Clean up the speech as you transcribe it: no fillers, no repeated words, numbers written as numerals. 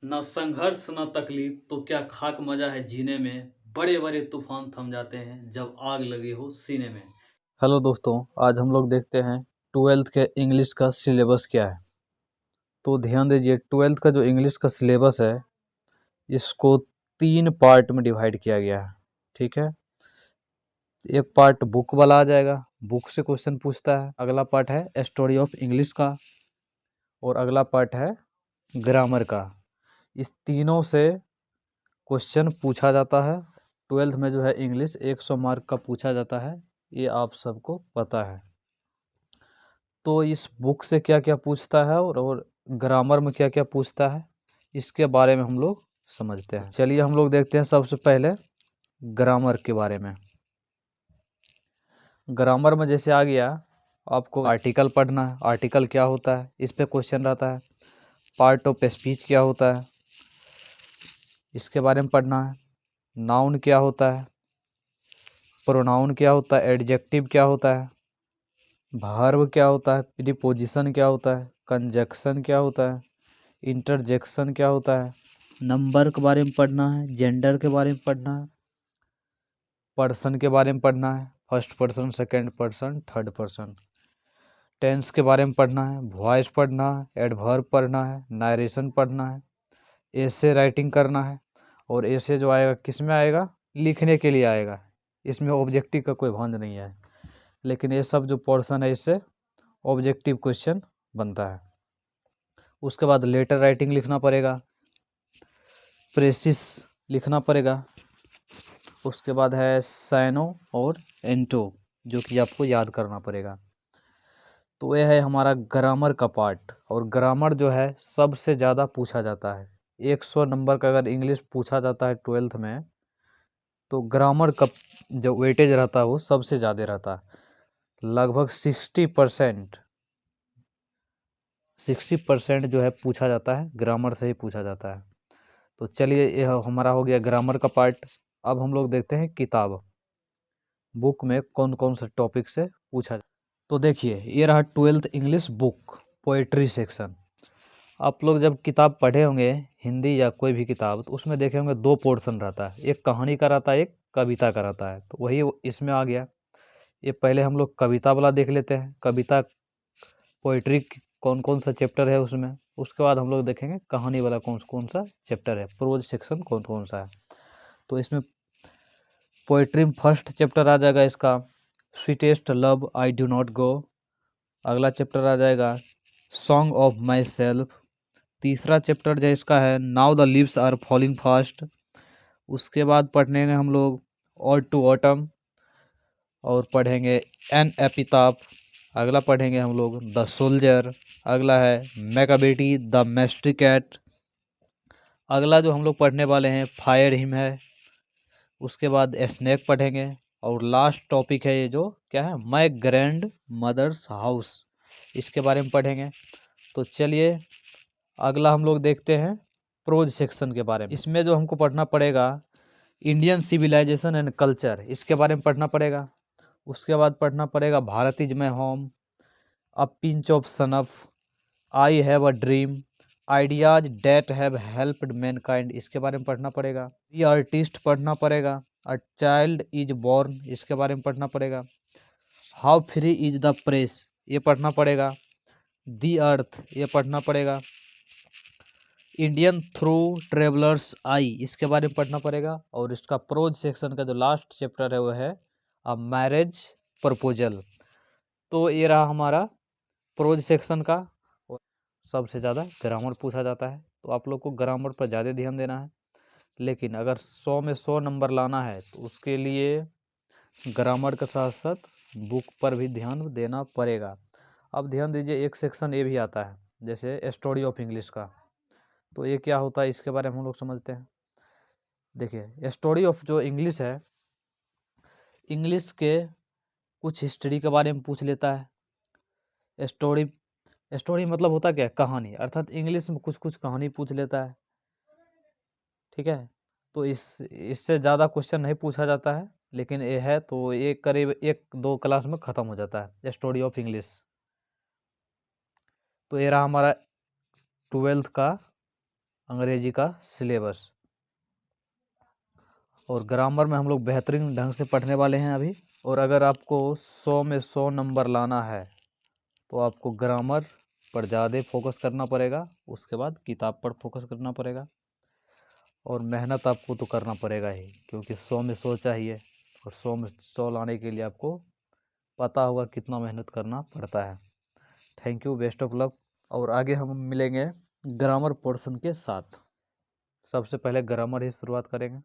न संघर्ष न तकलीफ तो क्या खाक मजा है जीने में। बड़े बड़े तूफान थम जाते हैं जब आग लगी हो सीने में। हेलो दोस्तों, आज हम लोग देखते हैं ट्वेल्थ के इंग्लिश का सिलेबस क्या है। तो ध्यान दीजिए, ट्वेल्थ का जो इंग्लिश का सिलेबस है इसको 3 पार्ट में डिवाइड किया गया है। ठीक है, एक पार्ट बुक वाला आ जाएगा, बुक से क्वेश्चन पूछता है। अगला पार्ट है स्टोरी ऑफ इंग्लिश का, और अगला पार्ट है ग्रामर का। इस तीनों से क्वेश्चन पूछा जाता है। ट्वेल्थ में जो है इंग्लिश 100 मार्क का पूछा जाता है, ये आप सबको पता है। तो इस बुक से क्या क्या पूछता है और ग्रामर में क्या क्या पूछता है, इसके बारे में हम लोग समझते हैं। चलिए हम लोग देखते हैं सबसे पहले ग्रामर के बारे में। ग्रामर में जैसे आ गया, आपको आर्टिकल पढ़ना है। आर्टिकल क्या होता है, इस पे क्वेश्चन रहता है। पार्ट ऑफ स्पीच क्या होता है, इसके बारे में पढ़ना है। नाउन क्या होता है, प्रोनाउन क्या होता है, एडजेक्टिव क्या होता है, वर्ब क्या होता है, प्रीपोजिशन क्या होता है, कंजक्शन क्या होता है, इंटरजेक्शन क्या होता है, नंबर के बारे में पढ़ना है, जेंडर के बारे में पढ़ना है, पर्सन के बारे में पढ़ना है, first person, second person, third person. Tense के बारे में पढ़ना है, वॉइस पढ़ना है, एडवर्ब पढ़ना है, नारेशन पढ़ना है, ऐसे राइटिंग करना है। और ऐसे जो आएगा किस में आएगा, लिखने के लिए आएगा। इसमें ऑब्जेक्टिव का कोई भांज नहीं है, लेकिन ये सब जो पोर्शन है इससे ऑब्जेक्टिव क्वेश्चन बनता है। उसके बाद लेटर राइटिंग लिखना पड़ेगा, प्रेसिस लिखना पड़ेगा। उसके बाद है साइनो और एंटो, जो कि आपको याद करना पड़ेगा। तो यह है हमारा ग्रामर का पार्ट। और ग्रामर जो है सबसे ज़्यादा पूछा जाता है। 100 नंबर का अगर इंग्लिश पूछा जाता है ट्वेल्थ में, तो ग्रामर का जो वेटेज रहता है वो सबसे ज़्यादा रहता है। लगभग 60% जो है पूछा जाता है ग्रामर से ही पूछा जाता है। तो चलिए, यह हमारा हो गया ग्रामर का पार्ट। अब हम लोग देखते हैं किताब, बुक में कौन कौन से टॉपिक से पूछा जाता है। तो देखिए, ये रहा twelfth English book, poetry section. आप लोग जब किताब पढ़े होंगे, हिंदी या कोई भी किताब, तो उसमें देखे होंगे 2 पोर्शन रहता है, एक कहानी का रहता है, एक कविता का रहता है। तो वही इसमें आ गया। ये पहले हम लोग कविता वाला देख लेते हैं, कविता पोइट्री कौन कौन सा चैप्टर है उसमें। उसके बाद हम लोग देखेंगे कहानी वाला कौन कौन सा चैप्टर है, प्रोज सेक्शन कौन कौन सा है। तो इसमें पोइट्री में फर्स्ट चैप्टर आ जाएगा इसका sweetest love I do not go. अगला चैप्टर आ जाएगा सॉन्ग ऑफ माई सेल्फ। तीसरा चैप्टर जो इसका है now the leaves are falling fast. उसके बाद पढ़ेंगे हम लोग ऑल टू ऑटम, और पढ़ेंगे एन एपिताफ। अगला पढ़ेंगे हम लोग द सोल्जर। अगला है मैकाबेटी द मैस्टिकेट। अगला जो हम लोग पढ़ने वाले हैं फायर हिम है। उसके बाद स्नेक पढ़ेंगे। और लास्ट टॉपिक है ये जो क्या है, माय ग्रैंड मदर्स हाउस, इसके बारे में पढ़ेंगे। तो चलिए अगला हम लोग देखते हैं प्रोज सेक्शन के बारे में। इसमें जो हमको पढ़ना पड़ेगा इंडियन सिविलाइजेशन एंड कल्चर, इसके बारे में पढ़ना पड़ेगा। उसके बाद पढ़ना पड़ेगा Bharat is my home, a pinch of snuff, I have a dream, ideas that have helped mankind, इसके बारे में पढ़ना पड़ेगा। द आर्टिस्ट पढ़ना पड़ेगा। अ चाइल्ड इज बॉर्न, इसके बारे में पढ़ना पड़ेगा। How free is the press, ये पढ़ना पड़ेगा। दी अर्थ, ये पढ़ना पड़ेगा। इंडियन थ्रू ट्रेवलर्स आई, इसके बारे में पढ़ना पड़ेगा। और इसका प्रोज सेक्शन का जो लास्ट चैप्टर है वो है अ मैरिज प्रपोजल। तो ये रहा हमारा प्रोज सेक्शन का। और सबसे ज़्यादा ग्रामर पूछा जाता है, तो आप लोग को ग्रामर पर ज़्यादा ध्यान देना है। लेकिन अगर 100 में 100 नंबर लाना है तो उसके लिए ग्रामर के साथ साथ बुक पर भी ध्यान देना पड़ेगा। अब ध्यान दीजिए, एक सेक्शन ये भी आता है जैसे स्टोरी ऑफ इंग्लिश का। तो ये क्या होता है, इसके बारे में हम लोग समझते हैं। देखिए, स्टोरी ऑफ जो इंग्लिश है, इंग्लिश के कुछ हिस्ट्री के बारे में पूछ लेता है। स्टोरी, स्टोरी मतलब होता क्या है, कहानी, अर्थात इंग्लिश में कुछ कुछ कहानी पूछ लेता है। ठीक है, तो इससे ज़्यादा क्वेश्चन नहीं पूछा जाता है, लेकिन ये है तो ये करीब 1-2 क्लास में ख़त्म हो जाता है स्टोरी ऑफ इंग्लिश। तो ये रहा हमारा ट्वेल्थ का अंग्रेजी का सिलेबस। और ग्रामर में हम लोग बेहतरीन ढंग से पढ़ने वाले हैं अभी। और अगर आपको 100 में 100 नंबर लाना है तो आपको ग्रामर पर ज़्यादा फोकस करना पड़ेगा, उसके बाद किताब पर फोकस करना पड़ेगा। और मेहनत आपको तो करना पड़ेगा ही, क्योंकि 100 में 100 चाहिए, और 100 में 100 लाने के लिए आपको पता होगा कितना मेहनत करना पड़ता है। Thank you, best of luck. और आगे हम मिलेंगे ग्रामर पोर्शन के साथ। सबसे पहले ग्रामर ही शुरुआत करेंगे।